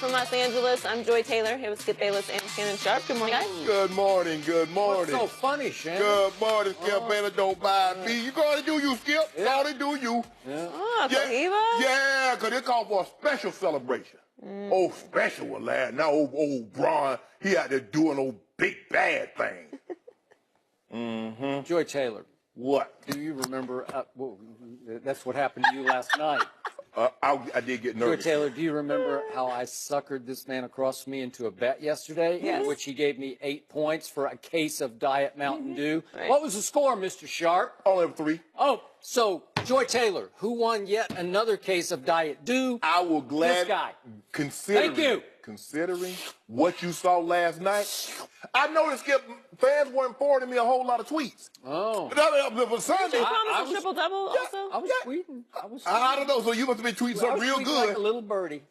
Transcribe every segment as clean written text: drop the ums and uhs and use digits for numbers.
from Los Angeles. I'm Joy Taylor, here with Skip Bayless and Shannon Sharp. Good morning, guys. Good morning, good morning. What's so funny, Shannon? Good morning, Skip Bayless. Don't mind me. You go and do you, Skip. Yeah. Go and do you. Yeah. Oh, Cohiba? Yeah, because it called for a special celebration. Oh, special one, lad. Now old Bron, he out there doing old big bad thing. Joy Taylor, What? do you remember? Well, that's what happened to you last night. I did get Joy nervous. Taylor, do you remember how I suckered this man across from me into a bet yesterday? Yes. In which he gave me 8 points for a case of Diet Mountain Dew. Right. What was the score, Mr. Sharp? Only 3. Oh, so Joy Taylor, who won yet another case of Diet Dew? I will This guy. considering, Thank you. Considering what you saw last night, I noticed Skip, fans weren't forwarding me a whole lot of tweets. Oh. But Sunday, Did you I promise a was- triple-double also? I was tweeting. I don't know. So you must have been tweeting I something was real tweeting good. like a little birdie.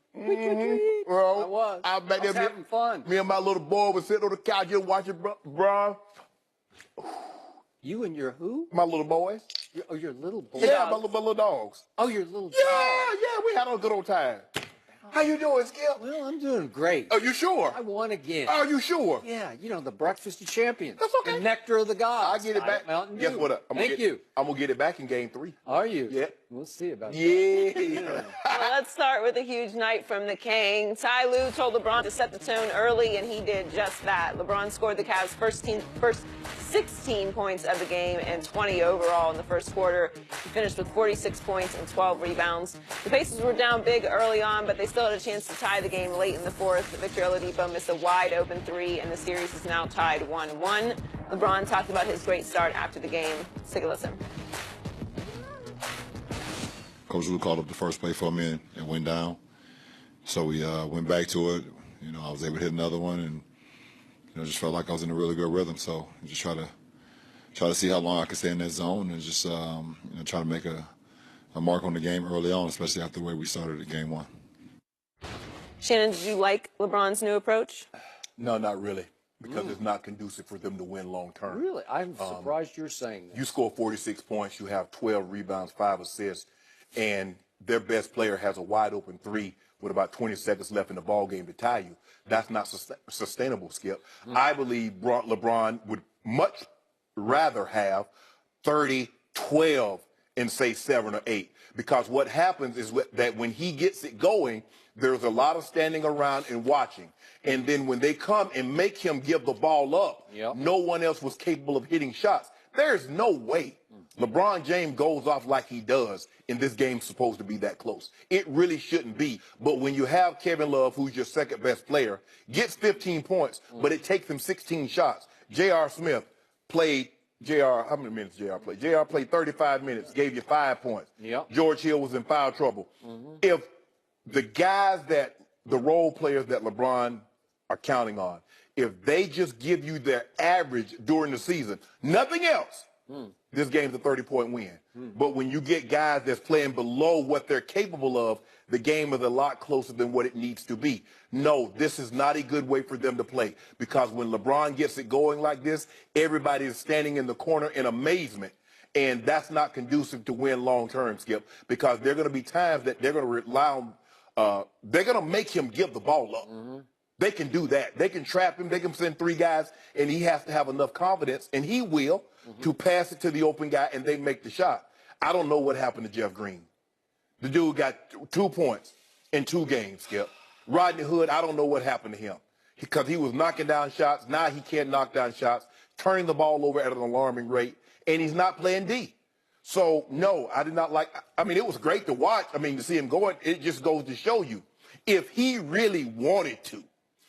Well, I was. I bet I was having fun. Me and my little boy was sitting on the couch just watching Bron. You and your who? My little boys. Your little boy. Yeah, my little dogs. Oh, your little dog. Yeah, we had a good old time. How you doing, Skip? Well, I'm doing great. Are you sure? I won again. Are you sure? Yeah, you know, the breakfast of champions. That's okay. The nectar of the gods. I get it back. Diet Mountain Guess Dew. what? Thank you. I'm gonna get it back in game 3. Are you? Yeah. We'll see about that. Yeah. Well, let's start with a huge night from the King. Ty Lue told LeBron to set the tone early, and he did just that. LeBron scored the Cavs' first 16 points of the game and 20 overall in the first quarter. He finished with 46 points and 12 rebounds. The Pacers were down big early on, but they still had a chance to tie the game late in the fourth. Victor Oladipo missed a wide-open 3, and the series is now tied 1-1. LeBron talked about his great start after the game. Let's take a listen. Coach Lue called up the first play for me and went down. So we went back to it. You know, I was able to hit another one, and just felt like I was in a really good rhythm. So just try to see how long I could stay in that zone and just try to make a mark on the game early on, especially after the way we started at game 1. Shannon, did you like LeBron's new approach? No, not really, because it's not conducive for them to win long term. Really? I'm surprised you're saying that. You score 46 points, you have 12 rebounds, 5 assists, and their best player has a wide open 3 with about 20 seconds left in the ball game to tie you. That's not sustainable, Skip. I believe LeBron would much rather have 30, 12, and say 7 or 8. Because what happens is that when he gets it going, there's a lot of standing around and watching. And then when they come and make him give the ball up, no one else was capable of hitting shots. There's no way LeBron James goes off like he does, and this game's supposed to be that close. It really shouldn't be. But when you have Kevin Love, who's your second best player, gets 15 points, but it takes him 16 shots. J.R. Smith played, how many minutes J.R. played? J.R. played 35 minutes, gave you 5 points. George Hill was in foul trouble. If the guys the role players that LeBron are counting on, if they just give you their average during the season, nothing else, this game's a 30-point win. But when you get guys that's playing below what they're capable of, the game is a lot closer than what it needs to be. No, this is not a good way for them to play, because when LeBron gets it going like this, everybody is standing in the corner in amazement. And that's not conducive to win long-term, Skip, because there are going to be times that they're going to rely on, they're going to make him give the ball up. They can do that. They can trap him. They can send 3 guys, and he has to have enough confidence, and he will, to pass it to the open guy, and they make the shot. I don't know what happened to Jeff Green. The dude got 2 points in 2 games, Skip. Rodney Hood, I don't know what happened to him, because he was knocking down shots. Now he can't knock down shots, turning the ball over at an alarming rate, and he's not playing D. So, no, I did not like – I mean, it was great to watch. I mean, to see him going, it just goes to show you, if he really wanted to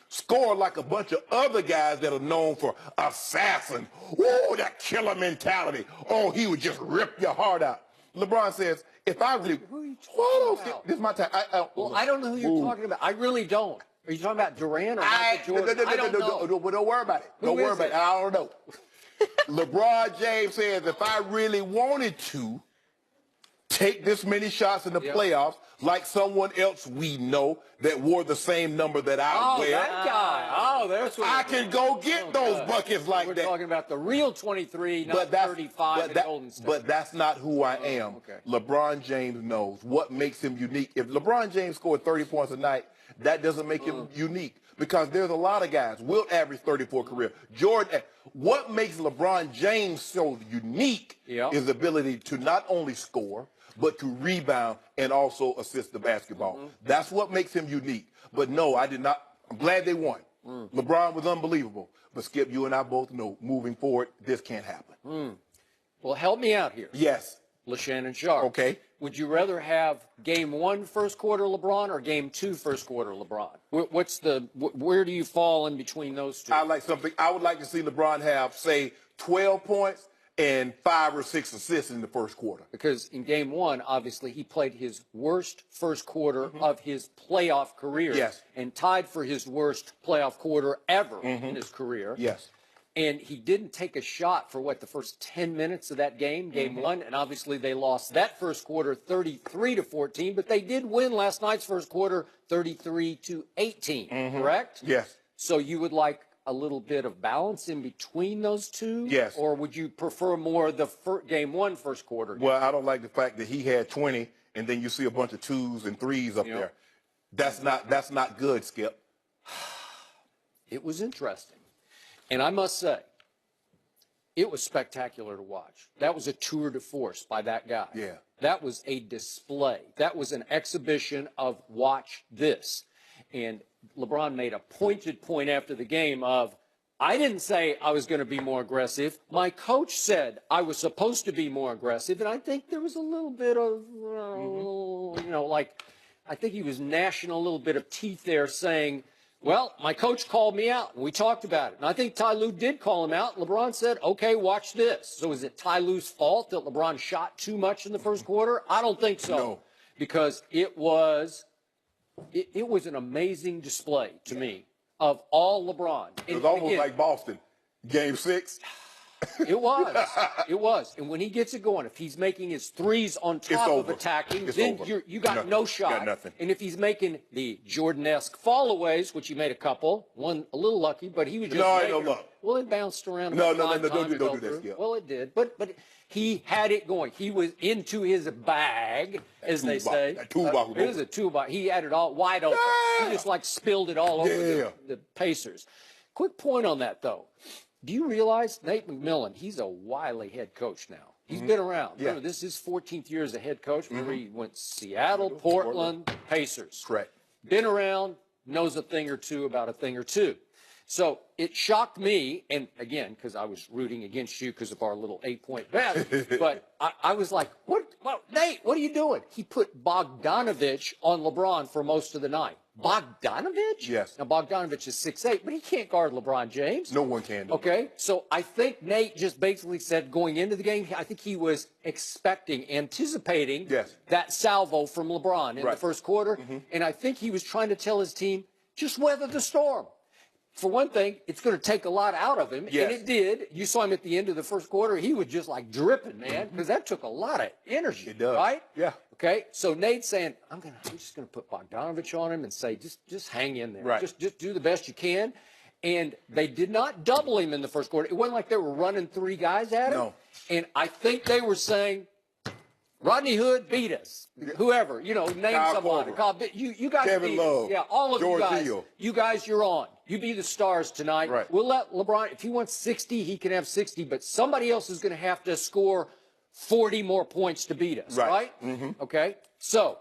score like a bunch of other guys that are known for assassin, oh, that killer mentality, oh, he would just rip your heart out. LeBron says, if I really – Who are you talking about? This is my time. I don't know who you're talking about. I really don't. Are you talking about Durant or Michael Jordan? I don't know. Don't worry about it. Don't worry about it. I don't know. LeBron James says, if I really wanted to take this many shots in the playoffs, like someone else we know that wore the same number that I wear. That guy. Oh, there's what I can go get those buckets like that. We're talking about the real 23, not 35 at Golden State. But that's not who I am. Okay. LeBron James knows what makes him unique. If LeBron James scored 30 points a night, That doesn't make him unique because there's a lot of guys. Will average 34 career. Jordan, what makes LeBron James so unique is the ability to not only score, but to rebound and also assist the basketball. That's what makes him unique. But no, I did not. I'm glad they won. LeBron was unbelievable. But Skip, you and I both know moving forward, this can't happen. Well, help me out here. Yes. LeShannon Sharp. Okay. Would you rather have Game 1 first quarter LeBron or Game 2 first quarter LeBron? Where do you fall in between those two? I would like to see LeBron have, say, 12 points and 5 or 6 assists in the first quarter. Because in Game 1, obviously, he played his worst first quarter of his playoff career. Yes. And tied for his worst playoff quarter ever in his career. Yes. And he didn't take a shot for, the first 10 minutes of that game, Game 1. And obviously they lost that first quarter 33-14. But they did win last night's first quarter 33-18, correct? Yes. So you would like a little bit of balance in between those two? Yes. Or would you prefer more the Game 1 first quarter? Well, I don't like the fact that he had 20 and then you see a bunch of 2s and 3s up there. That's not good, Skip. It was interesting. And I must say, it was spectacular to watch. That was a tour de force by that guy. Yeah. That was a display. That was an exhibition of watch this. And LeBron made a pointed point after the game of, I didn't say I was going to be more aggressive. My coach said I was supposed to be more aggressive. And I think there was a little bit of, I think he was gnashing a little bit of teeth there saying, well, my coach called me out, and we talked about it. And I think Ty Lue did call him out. LeBron said, okay, watch this. So is it Ty Lue's fault that LeBron shot too much in the first quarter? I don't think so. No. Because it was an amazing display to me of all LeBron. It was almost like Boston, Game 6. It was. It was. And when he gets it going, if he's making his threes on top of attacking, then you got no shot. Got nothing. And if he's making the Jordan-esque fallaways, which he made a couple, one a little lucky, but he was just No luck. Well, it bounced around. No, don't do that, Skip. Well, it did. But he had it going. He was into his bag, as they say. Toolbox. It was a toolbox. He had it all wide open. Yeah. He just spilled it all over the Pacers. Quick point on that, though. Do you realize Nate McMillan, he's a wily head coach now. He's been around. Remember, this is his 14th year as a head coach. Remember, he went Seattle, Portland, Pacers. Correct. Been around, knows a thing or two about a thing or two. So it shocked me, and again, because I was rooting against you because of our little 8-point bet, but I was like, Nate, what are you doing? He put Bogdanovich on LeBron for most of the night. Bogdanovich? Yes. Now, Bogdanovich is 6'8", but he can't guard LeBron James. No one can. Okay, so I think Nate just basically said going into the game, I think he was anticipating that salvo from LeBron in the first quarter, and I think he was trying to tell his team, just weather the storm. For one thing, it's going to take a lot out of him, and it did. You saw him at the end of the first quarter. He was just dripping, man, because that took a lot of energy. It does. Right? Yeah. Okay, so Nate's saying, I'm just going to put Bogdanovich on him and say, just hang in there. Right. Just do the best you can. And they did not double him in the first quarter. It wasn't like they were running 3 guys at him. No. And I think they were saying, Rodney Hood beat us. Whoever, name somebody. You guys Kevin beat Love. us. Yeah, all of George you guys. Hill. You guys, you're on. You be the stars tonight. Right. We'll let LeBron, if he wants 60, he can have 60, but somebody else is going to have to score 40 more points to beat us, right? Okay? So,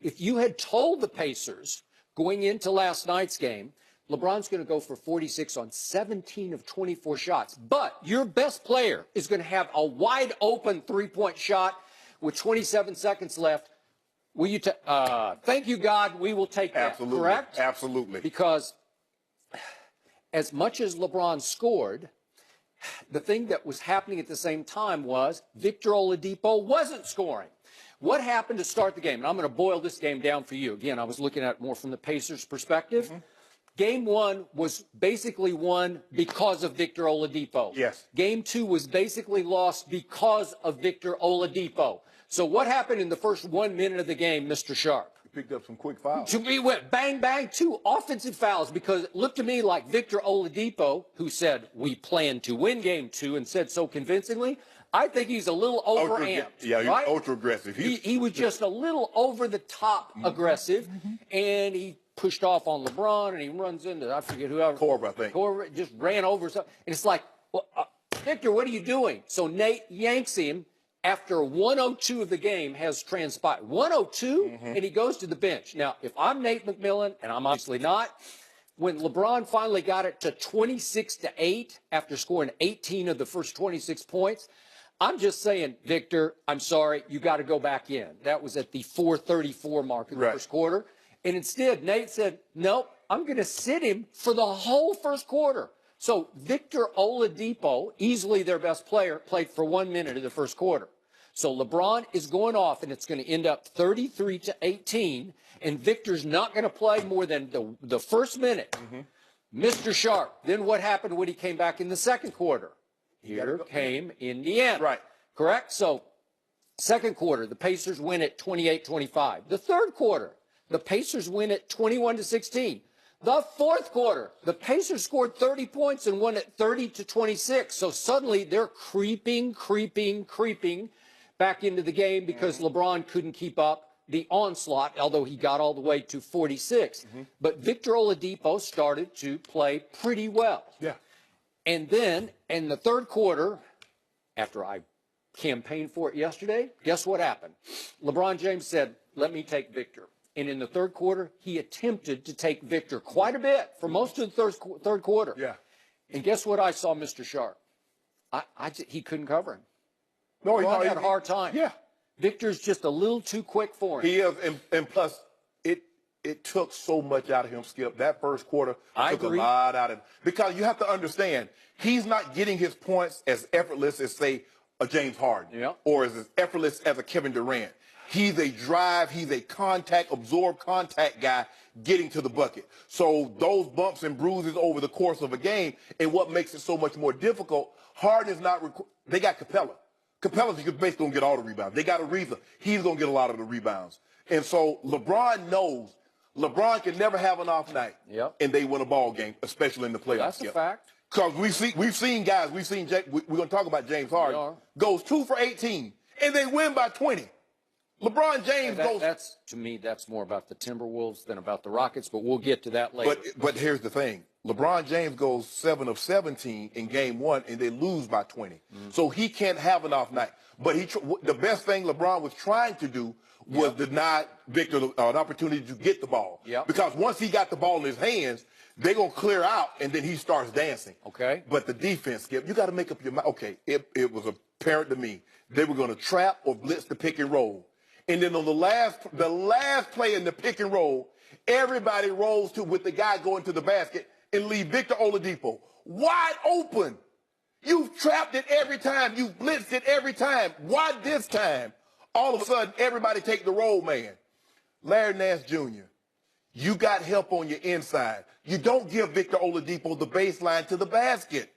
if you had told the Pacers going into last night's game, LeBron's going to go for 46 on 17 of 24 shots, but your best player is going to have a wide open 3-point shot with 27 seconds left. Will you thank you, God, we will take that, Absolutely. correct? Absolutely. Because as much as LeBron scored, the thing that was happening at the same time was Victor Oladipo wasn't scoring. What happened to start the game? And I'm going to boil this game down for you. Again, I was looking at it more from the Pacers' perspective. Game 1 was basically won because of Victor Oladipo. Yes. Game 2 was basically lost because of Victor Oladipo. So what happened in the first 1 minute of the game, Mr. Sharp? Picked up some quick fouls. To me, went bang, bang, 2 offensive fouls because it looked to me like Victor Oladipo, who said, we plan to win game 2 and said so convincingly, I think he's a little overamped. Yeah, he's right? ultra aggressive. He was just a little over the top aggressive, and he pushed off on LeBron, and he runs into, I forget whoever. Korver, I think. Korver just ran over something. And it's like, well, Victor, what are you doing? So Nate yanks him after 102 of the game has transpired. 102, and he goes to the bench. Now, if I'm Nate McMillan, and I'm obviously not, when LeBron finally got it to 26-8 after scoring 18 of the first 26 points, I'm just saying, Victor, I'm sorry, you got to go back in. That was at the 4:34 mark of the first quarter. And instead, Nate said, nope, I'm going to sit him for the whole first quarter. So Victor Oladipo, easily their best player, played for 1 minute of the first quarter. So LeBron is going off, and it's going to end up 33-18, and Victor's not going to play more than the first minute. Mr. Sharp. Then what happened when he came back in the second quarter? Here came Indiana. Right. Correct? So second quarter, the Pacers win at 28-25. The third quarter, the Pacers win at 21-16. The fourth quarter, the Pacers scored 30 points and won at 30-26. So suddenly they're creeping back into the game because LeBron couldn't keep up the onslaught, although he got all the way to 46. But Victor Oladipo started to play pretty well. Yeah. And then in the third quarter, after I campaigned for it yesterday, guess what happened? LeBron James said, let me take Victor. And in the third quarter, he attempted to take Victor quite a bit for most of the third quarter. Yeah. And guess what I saw, Mr. Sharp? He couldn't cover him. No, LeBron had a hard time. Yeah. Victor's just a little too quick for him. He is, and plus, it took so much out of him, Skip. That first quarter took a lot out of him. Because you have to understand, he's not getting his points as effortless as, say, a James Harden. Or as effortless as a Kevin Durant. He's a drive, he's a absorb contact guy getting to the bucket. So those bumps and bruises over the course of a game, and what makes it so much more difficult, Harden is not, they got Capella. Capella's basically going to get all the rebounds. They got Ariza. He's going to get a lot of the rebounds. And so LeBron knows LeBron can never have an off night, and they win a ball game, especially in the playoffs. That's a fact. Because we've seen guys, we're going to talk about James Harden, goes 2 for 18, and they win by 20. LeBron James goes. That's, to me, that's more about the Timberwolves than about the Rockets, but we'll get to that later. But here's the thing. LeBron James goes 7 of 17 in game one, and they lose by 20. So he can't have an off night. But the best thing LeBron was trying to do was deny Victor an opportunity to get the ball. Because once he got the ball in his hands, they're going to clear out, and then he starts dancing. Okay. But the defense, Skip, you got to make up your mind. Okay, it was apparent to me they were going to trap or blitz the pick and roll. And then on the last play in the pick and roll, everybody rolls with the guy going to the basket and leave Victor Oladipo wide open. You've trapped it every time. You've blitzed it every time. Why this time? All of a sudden, everybody take the roll man. Larry Nance Jr., you got help on your inside. You don't give Victor Oladipo the baseline to the basket.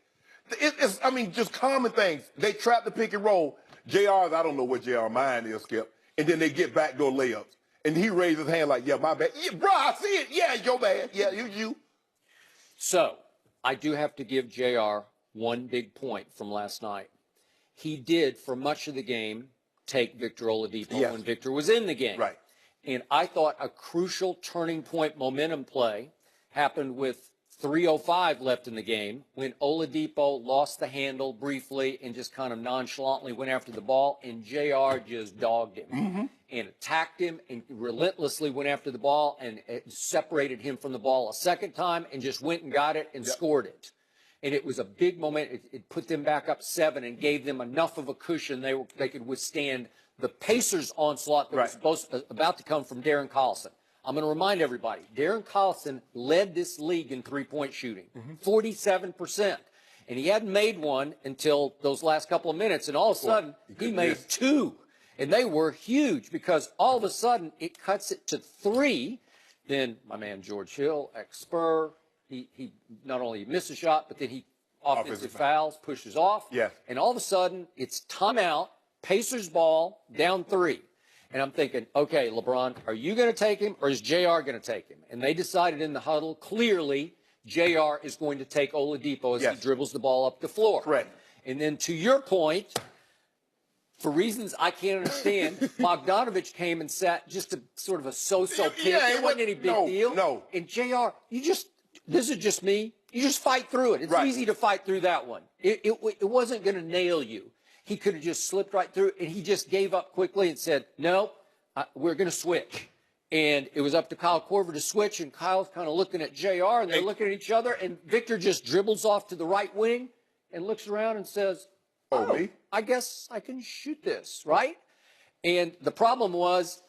It's just common things. They trap the pick and roll. JR's, I don't know what JR mind is, Skip. And then they get backdoor layups. And he raised his hand like, yeah, my bad. Yeah, bro, I see it. Yeah, it's your bad. Yeah, you. So I do have to give JR one big point from last night. He did, for much of the game, take Victor Oladipo when Victor was in the game. Right. And I thought a crucial turning point momentum play happened with 3:05 left in the game when Oladipo lost the handle briefly and just kind of nonchalantly went after the ball, and JR just dogged him and attacked him and relentlessly went after the ball and separated him from the ball a second time and just went and got it and scored it. And it was a big moment. It put them back up 7 and gave them enough of a cushion they could withstand the Pacers' onslaught that was about to come from Darren Collison. I'm going to remind everybody, Darren Collison led this league in three-point shooting, 47%. And he hadn't made one until those last couple of minutes. And all of a sudden, he made 2. And they were huge because all of a sudden, it cuts it to 3. Then my man George Hill, ex-Spur, he not only missed a shot, but then he offensive fouls, pushes off. And all of a sudden, it's timeout, Pacers ball, down 3. And I'm thinking, okay, LeBron, are you going to take him or is JR going to take him? And they decided in the huddle, clearly, JR is going to take Oladipo as he dribbles the ball up the floor. Correct. And then to your point, for reasons I can't understand, Bogdanovich came and sat just a sort of a so-so pick. Yeah, It wasn't any big deal. No. And JR, this is just me. You just fight through it. It's easy to fight through that one. It wasn't going to nail you. He could have just slipped right through it, and he just gave up quickly and said, no, we're going to switch. And it was up to Kyle Korver to switch, and Kyle's kind of looking at JR, and they're looking at each other, and Victor just dribbles off to the right wing and looks around and says, oh, I guess I can shoot this, right? And the problem was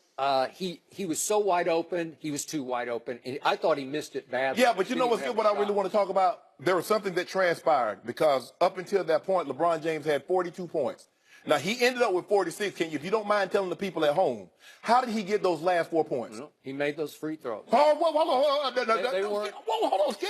he was so wide open. He was too wide open. And I thought he missed it badly. Yeah, but you know what's good? What I really want to talk about? There was something that transpired because up until that point, LeBron James had 42 points. Now, he ended up with 46. If you don't mind telling the people at home, how did he get those last 4 points? He made those free throws. Hold on, Skip.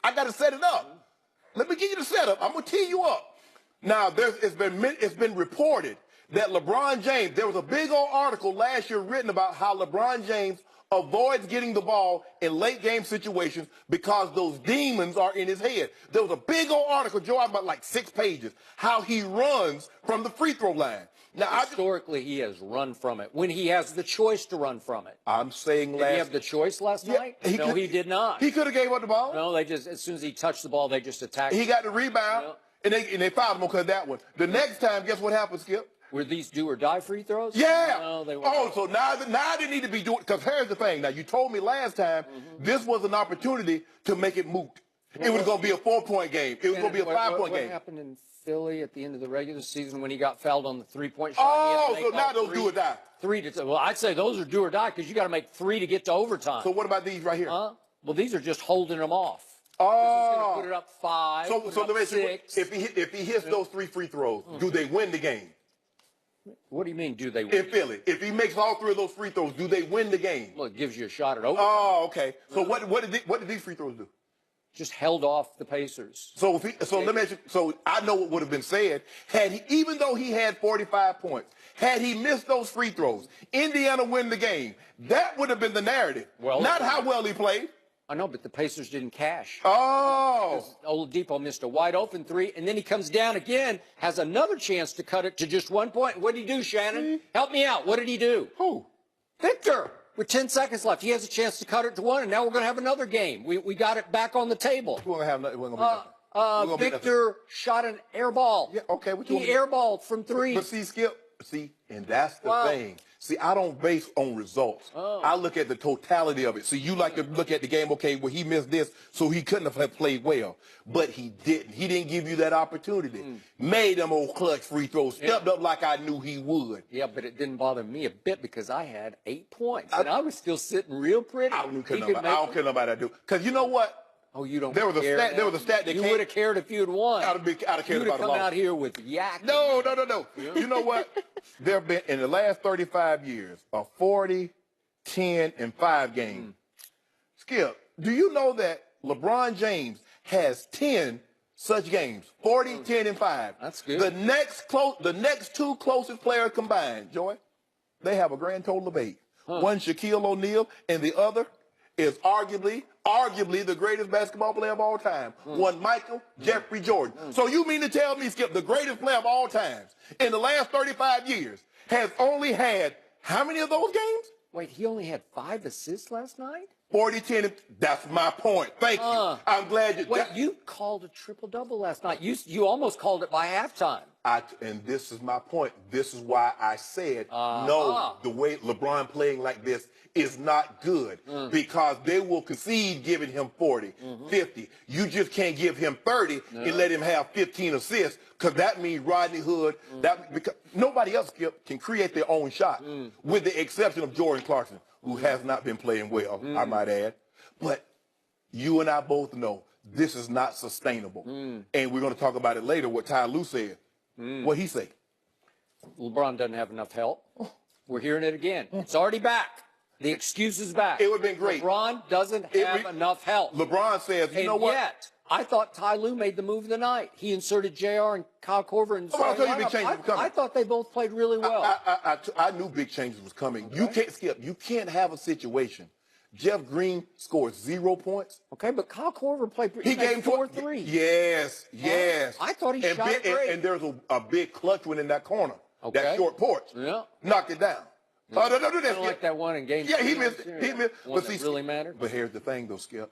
I got to set it up. Let me give you the setup. I'm going to tee you up. Now, it's been reported that LeBron James, there was a big old article last year written about how LeBron James avoids getting the ball in late game situations because those demons are in his head. There was a big old article, Joe, about like 6 pages, how he runs from the free throw line. Now, historically, he has run from it when he has the choice to run from it. I'm saying Did he have the choice last night? No, he did not. He could have gave up the ball. No, as soon as he touched the ball, they just attacked him. He got the rebound, and they fouled him because of that one. The next time, guess what happened, Skip? Were these do or die free throws? Yeah. No, they weren't. Oh, so now they need to be doing, because here's the thing. Now, you told me last time this was an opportunity to make it moot. It was going to be a 4-point game. It was going to be a 5-point game. What happened in Philly at the end of the regular season when he got fouled on the 3-point shot? Oh, so now those do or die. Well, I'd say those are do or die because you got to make 3 to get to overtime. So what about these right here? Well, these are just holding them off. Oh. This is going to put it up 5, So put it up 6. If he hits those 3 free throws, do they win the game? What do you mean, do they win? In Philly, if he makes all 3 of those free throws, do they win the game? Well, it gives you a shot at overtime. Oh, okay. So what did these free throws do? Just held off the Pacers. So let me ask you. So I know what would have been said had he, even though he had 45 points, had he missed those free throws, Indiana win the game. That would have been the narrative. Well, not how well he played. I know, but the Pacers didn't cash. Oh. Oladipo missed a wide open 3, and then he comes down again, has another chance to cut it to just 1 point. What did he do, Shannon? Help me out. What did he do? Who? Victor. With 10 seconds left, he has a chance to cut it to 1, and now we're going to have another game. We got it back on the table. We're going to have nothing. Victor shot an air ball. Yeah, okay. He airballed from 3. But see, Skip, and that's the thing. See, I don't base on results. I look at the totality of it. See, you like to look at the game, okay, well, he missed this, so he couldn't have played well. But he didn't. He didn't give you that opportunity. Made them old clutch free throws, stepped up like I knew he would. Yeah, but it didn't bother me a bit because I had 8 points, and I was still sitting real pretty. I don't care about that, dude. Because you know what? Oh, you don't there was care. There was a stat that you would have cared if you had won. I'd have cared about the You would have come out here with yak. No. You know what? There have been, in the last 35 years, a 40, 10, and 5 game. Skip, do you know that LeBron James has 10 such games? 40, 10, and 5. That's good. The next 2 closest players combined, Joy, they have a grand total of 8. One Shaquille O'Neal, and the other is arguably the greatest basketball player of all time. One Michael Jeffrey Jordan. So you mean to tell me, Skip, the greatest player of all times in the last 35 years has only had how many of those games? Wait, he only had 5 assists last night? 40, 10, that's my point. Thank you. I'm glad you... Wait, you called a triple-double last night. You almost called it by halftime. And this is my point. This is why I said, no, the way LeBron playing like this is not good because they will concede giving him 40, 50. You just can't give him 30 and let him have 15 assists because that means Rodney Hood. Because nobody else can create their own shot with the exception of Jordan Clarkson, who has not been playing well, I might add. But you and I both know this is not sustainable. And we're going to talk about it later, what Ty Lue said. What'd he say? LeBron doesn't have enough help. We're hearing it again. It's already back. The excuse is back. It would have been great. LeBron doesn't have enough help. LeBron says, you know what? Yet, I thought Ty Lue made the move of the night. He inserted JR and Kyle Korver. And I'll tell you big changes were coming. I thought they both played really well. I knew big changes was coming. Okay. You can't, Skip, you can't have a situation. Jeff Green scored 0 points. Okay, but Kyle Korver played. He gave 4 3. Yes. I thought he shot it great. And there's a big clutch one in that corner. Okay. That short porch. Yeah. Knocked it down. Oh, no, do that. I don't like that one in game. Yeah, he 3 missed last it. year. He missed. One But that see, really mattered. But here's the thing, though, Skip.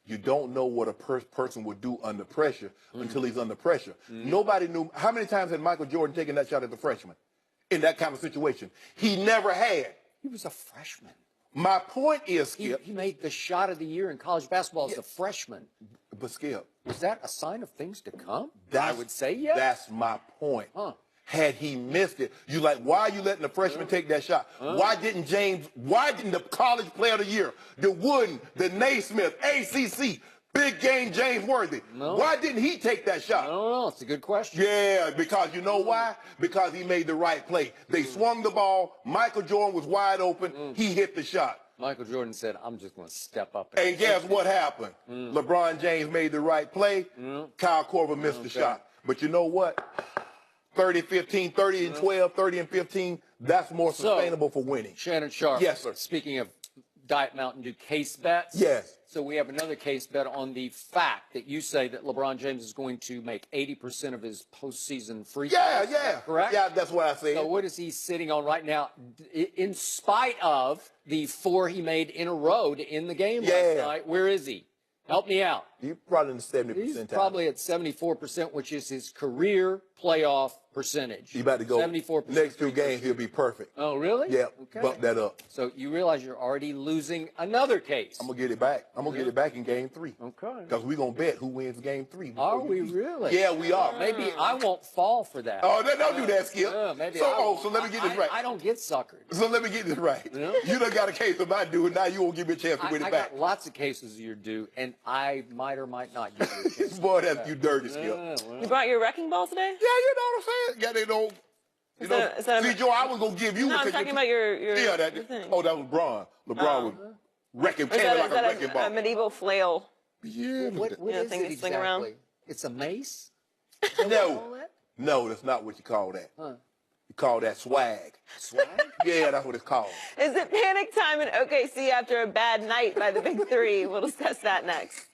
You don't know what a person would do under pressure until he's under pressure. Nobody knew. How many times had Michael Jordan taken that shot as a freshman in that kind of situation? He never had. He was a freshman. My point is, Skip. He made the shot of the year in college basketball as a freshman. But Skip. Was that a sign of things to come? I That's- would say yes. That's my point. Huh. Had he missed it, you like, why are you letting the freshman take that shot? Why didn't the college player of the year, the Wooden, the Naismith, ACC, big game James Worthy, why didn't he take that shot? I don't know. It's a good question. Yeah, because you know why? Because he made the right play. They swung the ball. Michael Jordan was wide open. He hit the shot. Michael Jordan said, I'm just going to step up. And guess what happened? LeBron James made the right play. Kyle Korver missed the shot. But you know what? 30-15, 30 and 12, 30 and 15, that's more sustainable for winning. Shannon Sharp. Yes, sir. Speaking of Diet Mountain Dew case bets. Yes. So we have another case bet on the fact that you say that LeBron James is going to make 80% of his postseason free throws. Yeah. Correct? Yeah, that's what I said. So what is he sitting on right now, in spite of the 4 he made in a row to end the game last night? Where is he? Help me out. You're probably in the 70%. He's probably at 74%, which is his career playoff percentage. He about to go 74%. next 2 games, he'll be perfect. Oh, really? Yeah, Okay. bump that up. So you realize you're already losing another case. I'm going to get it back. I'm going to get it back in game 3. Okay. Because we're going to bet who wins game 3. Are we really? Yeah, we are. Maybe I won't fall for that. Oh, don't do that, Skip. Maybe So let me get this right. I don't get suckered. So let me get this right. Yeah. You done got a case of my due, now you won't give me a chance to win I it back. got lots of cases of your due, and I might or might not give you a chance. Boy, that's you dirty, Skip. Yeah, well. You brought your wrecking ball today? Yeah, you know what I'm saying? Yeah, they don't. You know, is that see, Joe, I was gonna give you. No, I'm because talking you- about your Yeah, that. your thing. Oh, that was LeBron. LeBron was wrecking, Or is came that, like is a that wrecking a ball. medieval flail? Yeah. What Yeah, is thing it they sling around. exactly? It's a mace? No, that's not what you call that. Huh. You call that swag. Swag? Yeah, that's what it's called. Is it panic time in OKC after a bad night by the Big Three? We'll discuss that next.